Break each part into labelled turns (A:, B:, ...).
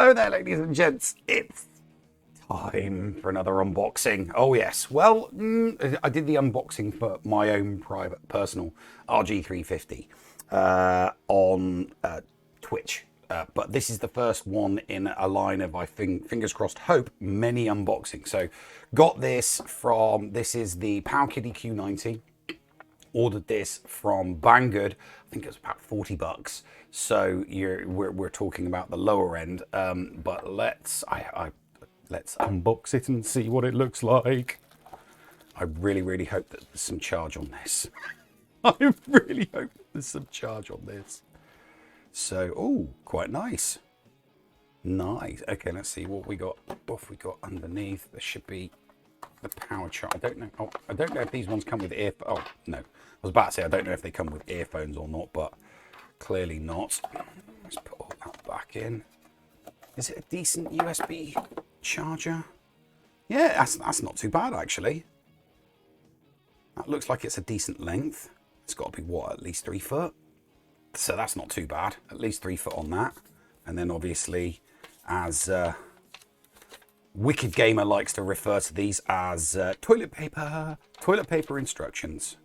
A: Hello there, ladies and gents. It's time for another unboxing. Oh yes, well, I did the unboxing for my own private, personal RG350 on Twitch. But this is the first one in a line of, I think, fingers crossed, hope, many unboxings. So got this from, this is the Powkiddy Q90. Ordered this from Banggood. I think it was about 40 bucks. So we're talking about the lower end. But let's unbox it and see what it looks like. I really hope that there's some charge on this. I really hope that there's some charge on this. So, oh, quite nice. Nice. Okay, let's see what we got. What have we got underneath? There should be the power charge. I don't know. Oh, I don't know if these ones come with earphones. Oh, no. I was about to say I don't know if they come with earphones or not, but clearly not. Let's put all that back in. Is it a decent USB charger? Yeah, that's not too bad, actually. That looks like it's a decent length. It's got to be, what, at least 3 foot? So that's not too bad. At least 3 foot on that. And then obviously, as Wicked Gamer likes to refer to these as toilet paper instructions.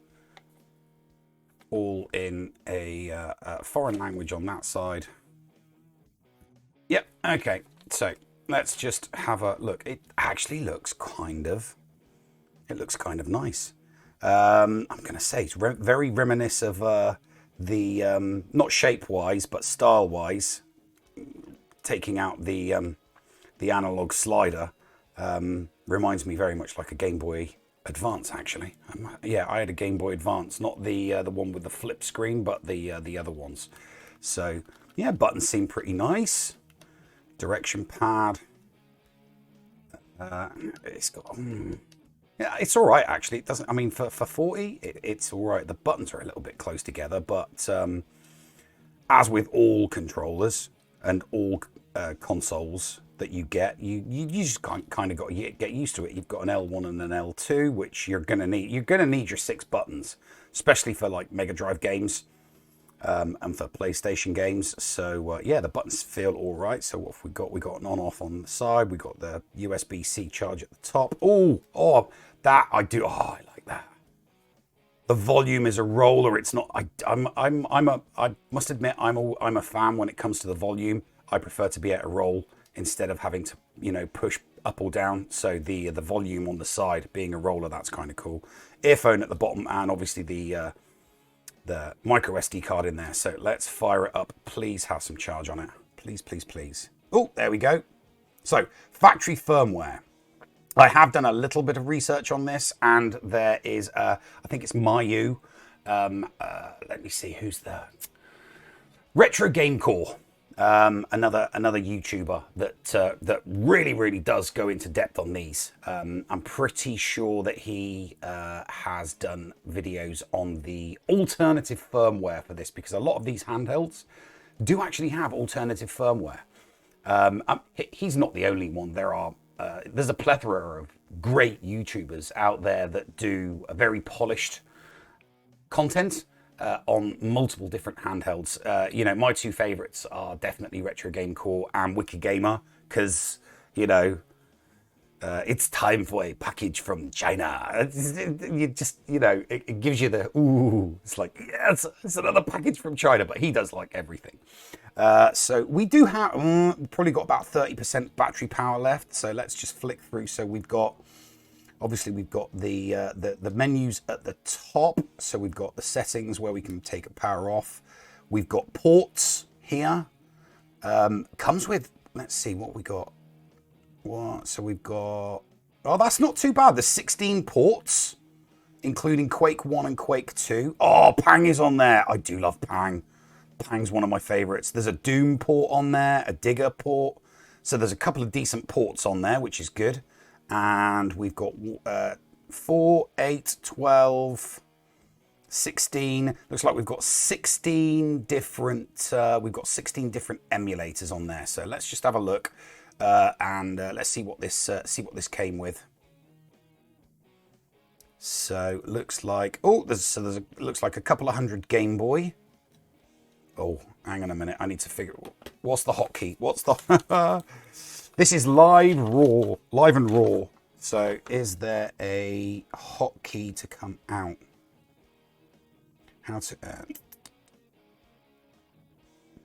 A: All in a foreign language on that side. Yep, okay. So let's just have a look. It actually looks kind of nice. I'm going to say it's very reminiscent of the, not shape-wise, but style-wise, taking out the analog slider, reminds me very much like a Game Boy Advance, actually. Yeah, I had a Game Boy Advance, not the one with the flip screen, but the other ones. So yeah, buttons seem pretty nice. Direction pad. It's got. Yeah, it's all right actually. It doesn't. I mean, for 40, it's all right. The buttons are a little bit close together, but as with all controllers and all consoles that you get, you just kind of got to get used to it. You've got an L1 and an L2, which you're gonna need. You're gonna need your 6 buttons, especially for like Mega Drive games and for PlayStation games. So yeah, the buttons feel all right. So what have we got? We got an on-off on the side. We got the USB-C charge at the top. Oh, that I do. Oh, I like that. The volume is a roller. It's not. I must admit, I'm a fan when it comes to the volume. I prefer to be at a roll instead of having to, you know, push up or down. So the volume on the side being a roller, that's kind of cool. Earphone at the bottom, and obviously the micro SD card in there. So let's fire it up. Please have some charge on it. Please, please, please. Oh, there we go. So factory firmware. I have done a little bit of research on this, and there is, I think it's Mayu. Let me see, who's the Retro Game Core. Another YouTuber that really does go into depth on these. I'm pretty sure that he has done videos on the alternative firmware for this, because a lot of these handhelds do actually have alternative firmware. He's not the only one. There's a plethora of great YouTubers out there that do a very polished content on multiple different handhelds. You know, my 2 favorites are definitely Retro Game Core and Wicked Gamer, because, you know, it's time for a package from China. You just, you know, it gives you the, ooh, it's like, yes, it's another package from China, but he does like everything. So we do have, probably got about 30% battery power left. So let's just flick through. So we've got, obviously we've got the menus at the top. So we've got the settings where we can take a power off. We've got ports here. Comes with, let's see what we got. What? So we've got, oh, that's not too bad. There's 16 ports, including Quake 1 and Quake 2. Oh, Pang is on there. I do love Pang. Pang's one of my favorites. There's a Doom port on there, a Digger port. So there's a couple of decent ports on there, which is good. And we've got 4, 8, 12, 16. Looks like we've got 16 different emulators on there. So let's just have a look. And let's see what this came with. So looks like, oh, looks like a couple of hundred Game Boy. Oh, hang on a minute. I need to figure. What's the hotkey? What's the? This is live and raw. So, is there a hotkey to come out? How to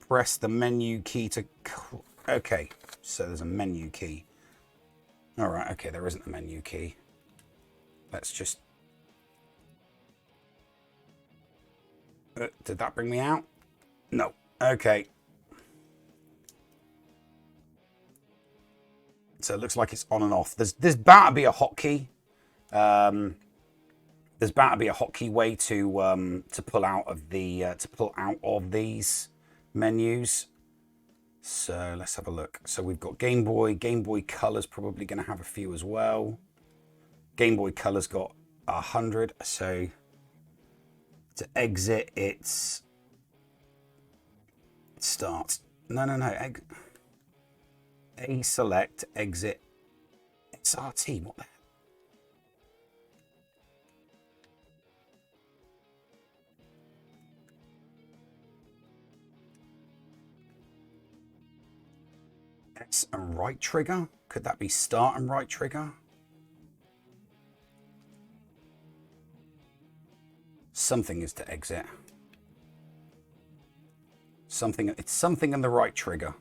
A: press the menu key to. Okay, so there's a menu key. All right. Okay, there isn't a menu key. Let's just. Did that bring me out? No. Okay. So it looks like it's on and off. There's bound to be a hotkey. There's bound to be a hotkey way to pull out of these menus. So let's have a look. So we've got Game Boy. Game Boy Color's probably going to have a few as well. Game Boy Color's got 100. So to exit, it's start. No. A select, exit, XRT. What the hell? X and right trigger? Could that be start and right trigger? Something is to exit. It's something in the right trigger.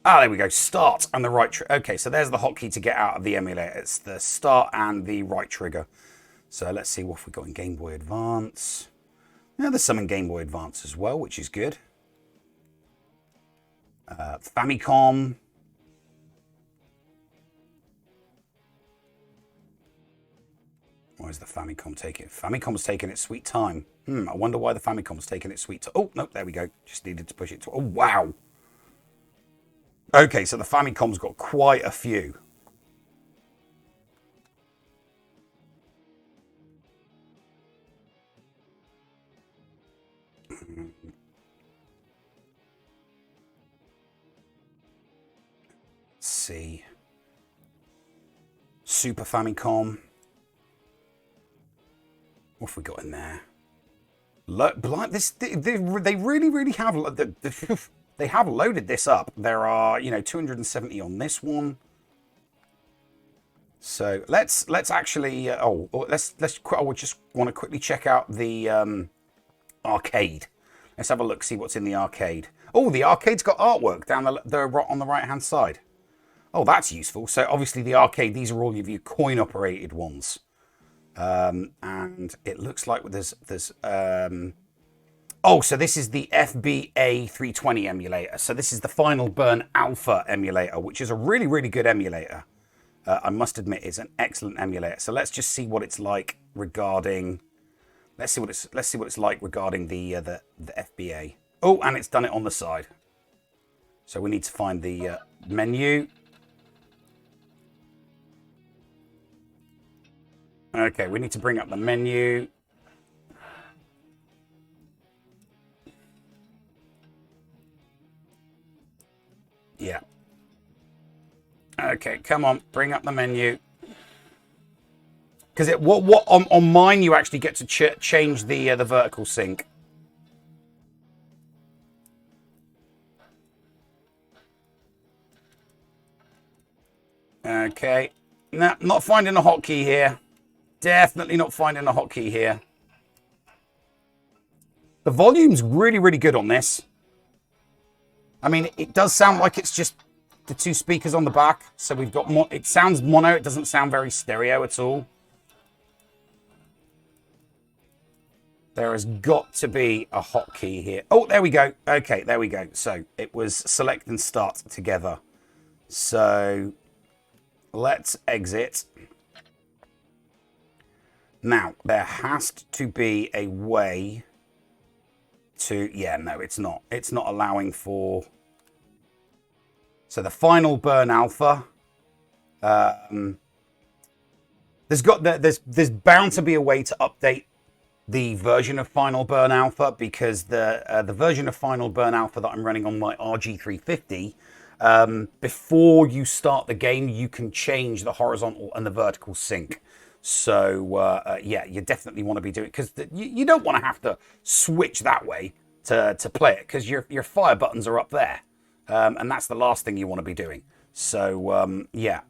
A: Ah, there we go. Start and the right trigger. Okay, so there's the hotkey to get out of the emulator. It's the start and the right trigger. So let's see what we've got in Game Boy Advance. Yeah, there's some in Game Boy Advance as well, which is good. Famicom. Why is the Famicom taking? Famicom's taking its sweet time. I wonder why the Famicom's taking its sweet time. Oh, no, there we go. Just needed to push it to. Oh, wow. Okay, so the Famicom's got quite a few. Let's see. Super Famicom. What have we got in there? They really have. They have loaded this up. There are, 270 on this one. So let's actually. I just want to quickly check out the arcade. Let's have a look, see what's in the arcade. Oh, the arcade's got artwork down on the right hand side. Oh, that's useful. So obviously the arcade. These are all of your coin operated ones. And it looks like there's oh, so this is the FBA 320 emulator. So this is the Final Burn Alpha emulator, which is a really good emulator. I must admit, it's an excellent emulator. So let's just see what it's like regarding. Let's see what it's like regarding the FBA. Oh, and it's done it on the side. So we need to find the menu. Okay, we need to bring up the menu. Yeah. Okay, come on, bring up the menu. Because what on mine you actually get to change the vertical sync. Okay, no, not finding a hotkey here. Definitely not finding a hotkey here. The volume's really good on this. I mean, it does sound like it's just the two speakers on the back. So we've got it sounds mono. It doesn't sound very stereo at all. There has got to be a hotkey here. Oh, there we go. Okay, there we go. So it was select and start together. So let's exit. Now, there has to be a way to... Yeah, no, it's not. It's not allowing for... So the Final Burn Alpha... there's bound to be a way to update the version of Final Burn Alpha, because the version of Final Burn Alpha that I'm running on my RG350, before you start the game, you can change the horizontal and the vertical sync. So yeah, you definitely want to be doing, because you don't want to have to switch that way to play it, because your fire buttons are up there, and that's the last thing you want to be doing. So yeah,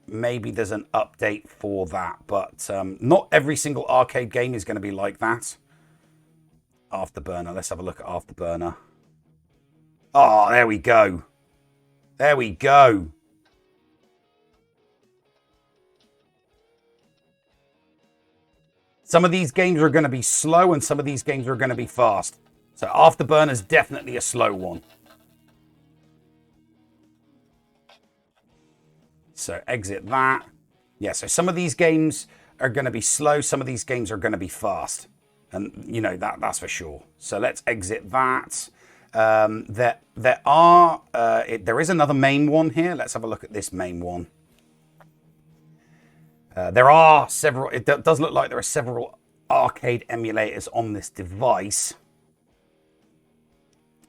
A: maybe there's an update for that, but not every single arcade game is going to be like that. Afterburner. Let's have a look at Afterburner. Oh, there we go. There we go. Some of these games are going to be slow and some of these games are going to be fast. So Afterburner is definitely a slow one. So exit that. Yeah, so some of these games are going to be slow. Some of these games are going to be fast. And, you know, that's for sure. So let's exit that. There is another main one here. Let's have a look at this main one. There are several. It does look like there are several arcade emulators on this device,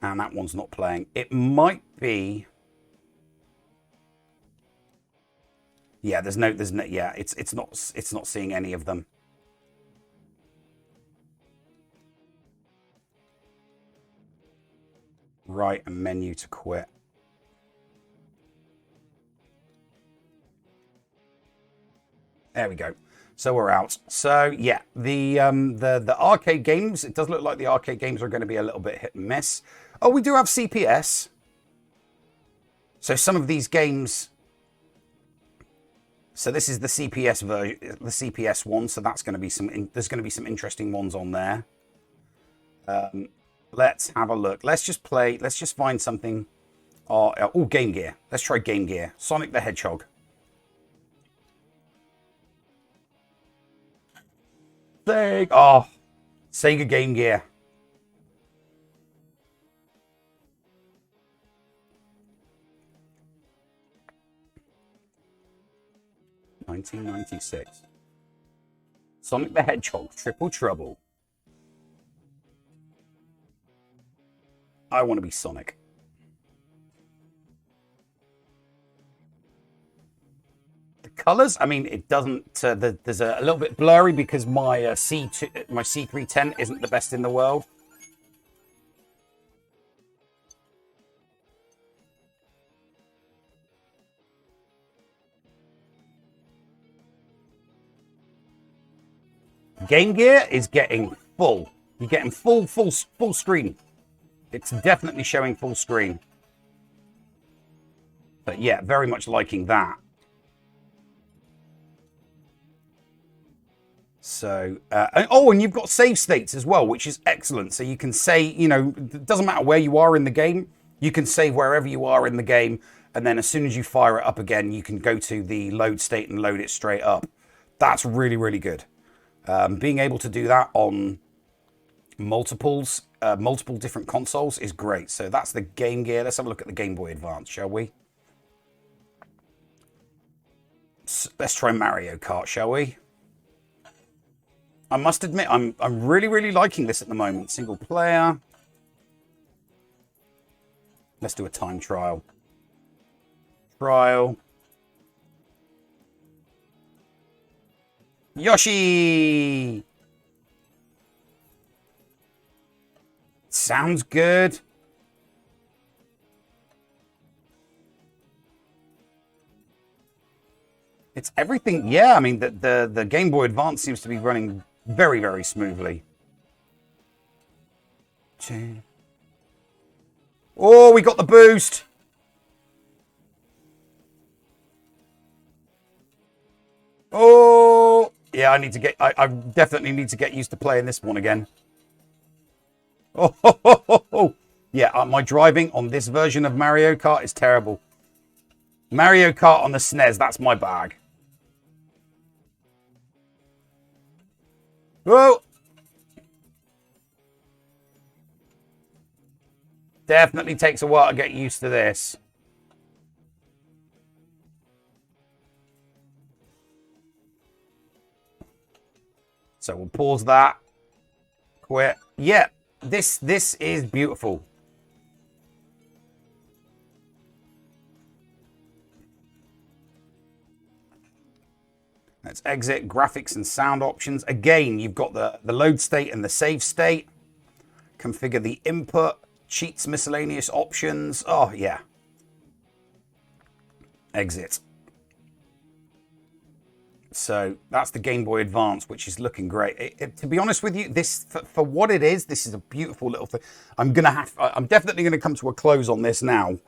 A: and that one's not playing. It might be. Yeah, there's no. Yeah, it's not seeing any of them. Right, a menu to quit. There we go. So we're out. So yeah, the arcade games, it does look like the arcade games are going to be a little bit hit and miss. Oh, we do have CPS. So some of these games. So this is the CPS version, the CPS one. So that's going to be there's going to be some interesting ones on there. Let's have a look. Let's just find something. Oh, Game Gear. Let's try Game Gear. Sonic the Hedgehog. Sega Game Gear. (1996). Sonic the Hedgehog, Triple Trouble. I want to be Sonic. The colors, I mean, it doesn't. There's a little bit blurry because my C310 isn't the best in the world. Game Gear is getting full. You're getting full screen. It's definitely showing full screen. But yeah, very much liking that. So, and you've got save states as well, which is excellent. So you can say, you know, it doesn't matter where you are in the game. You can save wherever you are in the game. And then as soon as you fire it up again, you can go to the load state and load it straight up. That's really, really good. Being able to do that on multiple different consoles is great. So that's the Game Gear. Let's have a look at the Game Boy Advance, shall we? Let's try Mario Kart, shall we? I must admit, I'm really, really liking this at the moment. Single player. Let's do a time trial. Yoshi! Sounds good. It's everything. Yeah, I mean, the Game Boy Advance seems to be running very, very smoothly. Oh, we got the boost. Oh, yeah, I definitely need to get used to playing this one again. Oh, yeah, my driving on this version of Mario Kart is terrible. Mario Kart on the SNES, that's my bag. Whoa! Definitely takes a while to get used to this. So we'll pause that. Quit. Yeah, this is beautiful. Let's exit. Graphics and sound options. Again, you've got the load state and the save state. Configure the input. Cheats, miscellaneous options. Oh, yeah. Exit. So that's the Game Boy Advance, which is looking great. To be honest with you, this for what it is, this is a beautiful little thing. I'm definitely gonna come to a close on this now.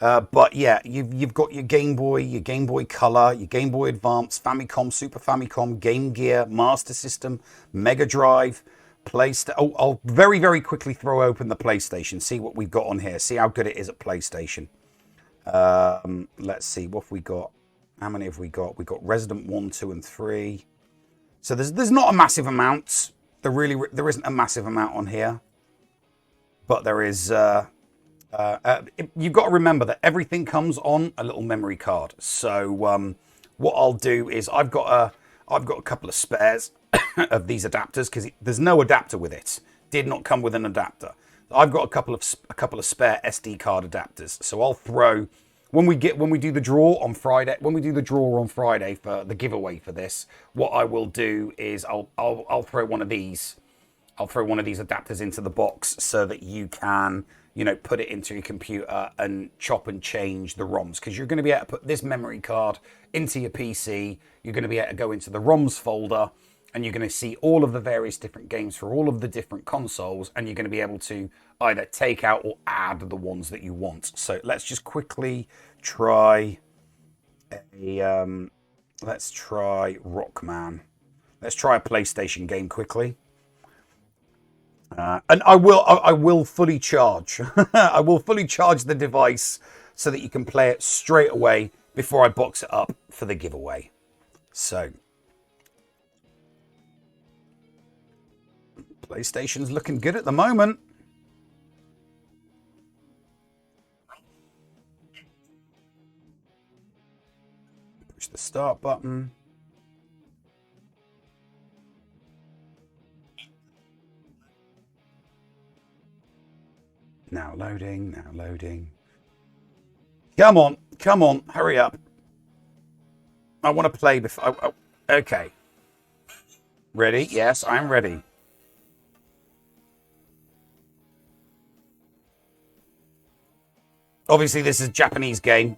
A: But yeah, you've got your Game Boy Color, your Game Boy Advance, Famicom, Super Famicom, Game Gear, Master System, Mega Drive, PlayStation. Oh, I'll very, very quickly throw open the PlayStation, see what we've got on here, see how good it is at PlayStation. Let's see, what have we got? How many have we got? We've got Resident 1, 2, and 3. So there's not a massive amount. There isn't a massive amount on here. But there is... you've got to remember that everything comes on a little memory card. So what I'll do is I've got a couple of spares of these adapters because there's no adapter with it. Did not come with an adapter. I've got a couple of spare SD card adapters. So I'll throw... When we do the draw on Friday, for the giveaway for this, what I will do is I'll throw one of these. I'll throw one of these adapters into the box so that you can, put it into your computer and chop and change the ROMs, because you're going to be able to put this memory card into your PC. You're going to be able to go into the ROMs folder, and you're going to see all of the various different games for all of the different consoles, and you're going to be able to either take out or add the ones that you want. So let's just quickly try let's try Rockman. Let's try a PlayStation game quickly. And I will fully charge. I will fully charge the device so that you can play it straight away before I box it up for the giveaway. So PlayStation's looking good at the moment. Push the start button. Now loading, now loading. Come on, hurry up. I want to play before. Oh, okay. Ready? Yes, I'm ready. Obviously, this is a Japanese game.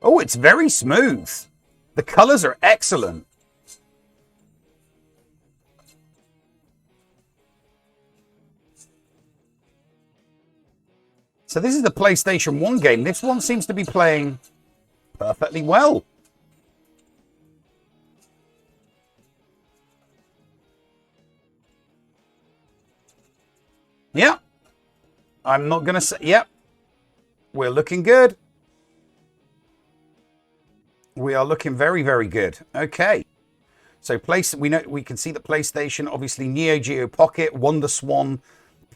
A: Oh, it's very smooth. The colors are excellent. So this is the PlayStation 1 game. This one seems to be playing perfectly well. Yeah. I'm not going to say... Yep. We're looking good. We are looking very, very good. Okay. So we can see the PlayStation, obviously Neo Geo Pocket, Wonder Swan,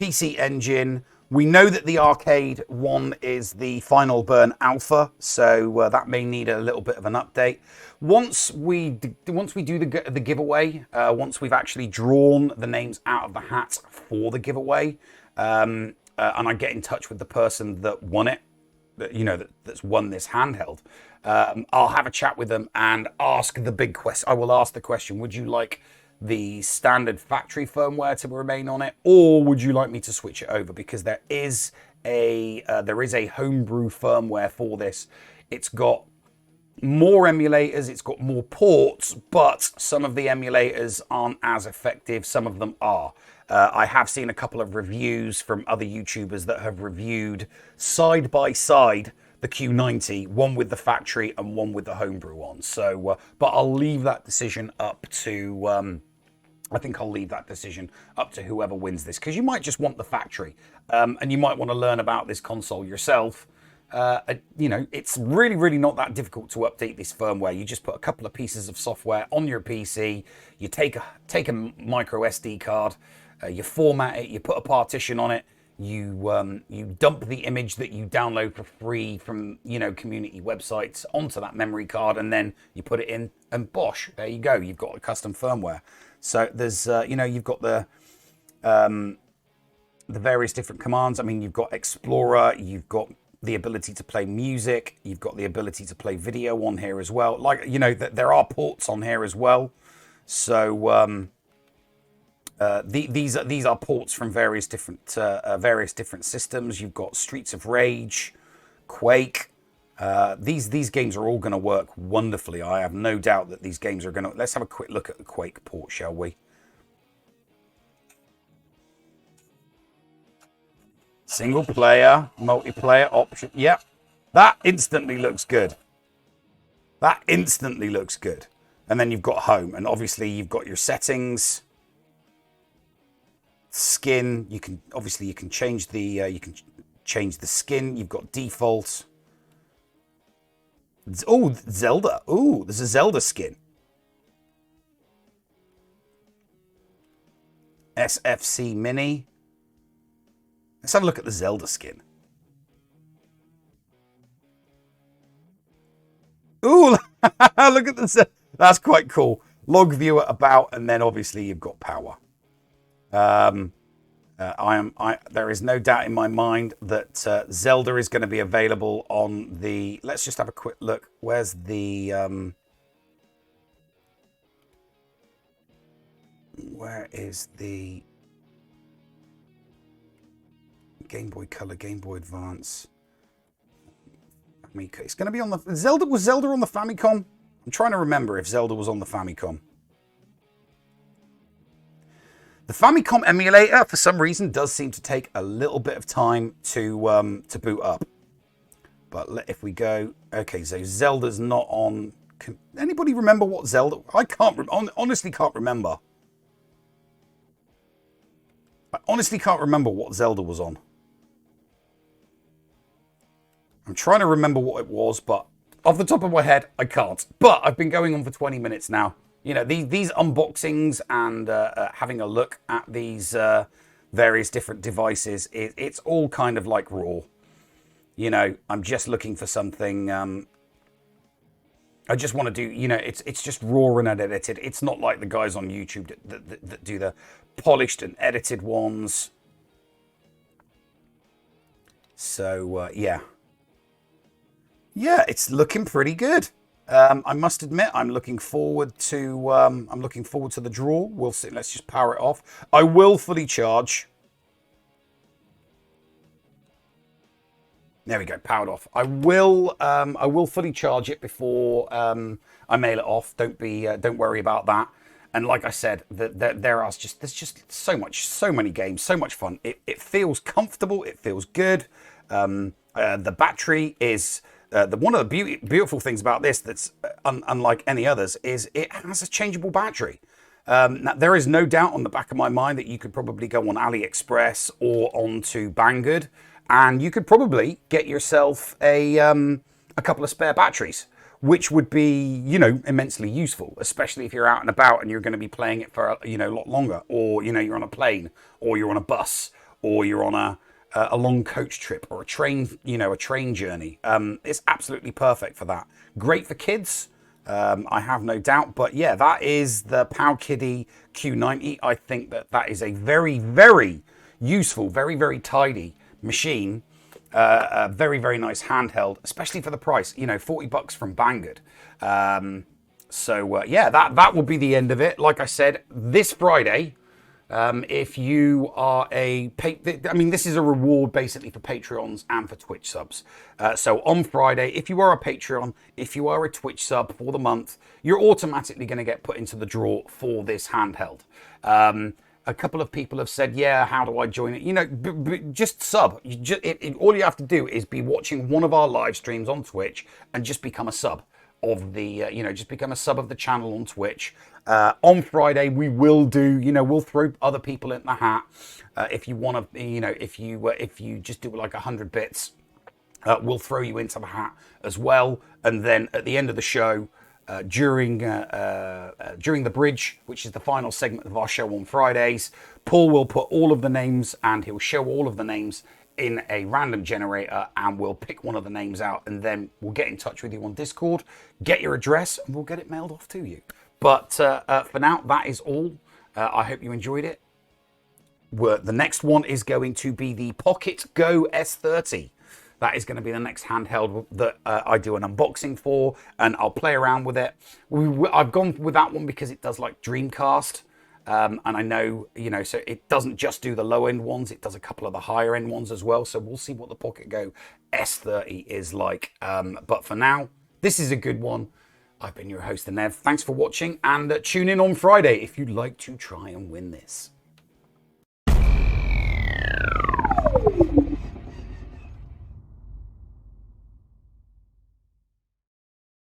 A: PC Engine. We know that the arcade one is the Final Burn Alpha, so that may need a little bit of an update. Once we do the giveaway, once we've actually drawn the names out of the hat for the giveaway, and I get in touch with the person that won it, that's won this handheld, I'll have a chat with them and ask the big question. I will ask the question: would you like the standard factory firmware to remain on it, or would you like me to switch it over? Because there is a homebrew firmware for this. It's got more emulators, it's got more ports, but some of the emulators aren't as effective. Some of them are. I have seen a couple of reviews from other YouTubers that have reviewed side by side the Q90, one with the factory and one with the homebrew on. So, but I'll leave that decision up to. I think I'll leave that decision up to whoever wins this, because you might just want the factory, and you might want to learn about this console yourself. It's really, really not that difficult to update this firmware. You just put a couple of pieces of software on your PC. You take a micro SD card, you format it, you put a partition on it. You dump the image that you download for free from community websites onto that memory card, and then you put it in, and bosh, there you go. You've got a custom firmware. So there's you've got the various different commands. I mean, you've got Explorer, you've got the ability to play music. You've got the ability to play video on here as well. Like, you know, there are ports on here as well. So these are ports from various different systems. You've got Streets of Rage, Quake. These games are all going to work wonderfully. I have no doubt that these games are going to... Let's have a quick look at the Quake port, shall we? Single player, multiplayer option. Yep. That instantly looks good. That instantly looks good. And then you've got home. And obviously you've got your settings. Skin. You can change the skin. You've got default. Oh, Zelda. Oh, there's a Zelda skin. SFC Mini. Let's have a look at the Zelda skin. Ooh, look at this. That's quite cool. Log viewer about, and then obviously you've got power. There is no doubt in my mind that Zelda is going to be available on the... Let's just have a quick look. Where's the... where is the... Game Boy Color, Game Boy Advance. It's going to be on the... Was Zelda on the Famicom? I'm trying to remember if Zelda was on the Famicom. The Famicom emulator, for some reason, does seem to take a little bit of time to boot up. But if we go... Okay, so Zelda's not on... Can anybody remember what Zelda... I honestly can't remember. I honestly can't remember what Zelda was on. I'm trying to remember what it was, but off the top of my head, I can't. But I've been going on for 20 minutes now. You know, these unboxings and having a look at these various different devices, it's all kind of like raw. You know, I'm just looking for something. I just want to do, you know, it's just raw and unedited. It's not like the guys on YouTube that do the polished and edited ones. So, yeah. Yeah, it's looking pretty good. I must admit, I'm looking forward to the draw. We'll see. Let's just power it off. I will fully charge. There we go, powered off. I will fully charge it before I mail it off. Don't worry about that. And like I said, there's just so many games, so much fun. It feels comfortable. It feels good. The battery is. One of the beautiful things about this that's unlike any others is it has a changeable battery. Now, there is no doubt on the back of my mind that you could probably go on AliExpress or onto Banggood, and you could probably get yourself a couple of spare batteries, which would be, you know, immensely useful, especially if you're out and about and you're going to be playing it for, you know, a lot longer, or, you know, you're on a plane, or you're on a bus, or you're on a long coach trip, or a train, you know, a train journey. It's absolutely perfect for that. Great for kids, I have no doubt. But yeah, that is the Powkiddy Q90. I think that is a very, very useful, very, very tidy machine. A very, very nice handheld, especially for the price. You know, $40 from Banggood. So yeah, that will be the end of it. Like I said, this Friday. If you are this is a reward basically for Patreons and for Twitch subs. So on Friday, if you are a Patreon, if you are a Twitch sub for the month, you're automatically going to get put into the draw for this handheld. A couple of people have said, yeah, how do I join it? You know, just sub. All you have to do is be watching one of our live streams on Twitch and just become a sub of the, just become a sub of the channel on Twitch. On Friday, we will do, we'll throw other people in the hat. If you want to, if you just do like 100 bits, we'll throw you into the hat as well. And then at the end of the show, during the bridge, which is the final segment of our show on Fridays, Paul will put all of the names and he'll show all of the names in a random generator, and we'll pick one of the names out, and then we'll get in touch with you on Discord, get your address, and we'll get it mailed off to you. But for now, that is all. I hope you enjoyed it. The next one is going to be the Pocket Go S30. That is going to be the next handheld that I do an unboxing for, and I'll play around with it. I've gone with that one because it does like Dreamcast. And I know, so it doesn't just do the low end ones, it does a couple of the higher end ones as well. So we'll see what the Pocket Go S30 is like. But for now, this is a good one. I've been your host, Nev. Thanks for watching, and tune in on Friday if you'd like to try and win this.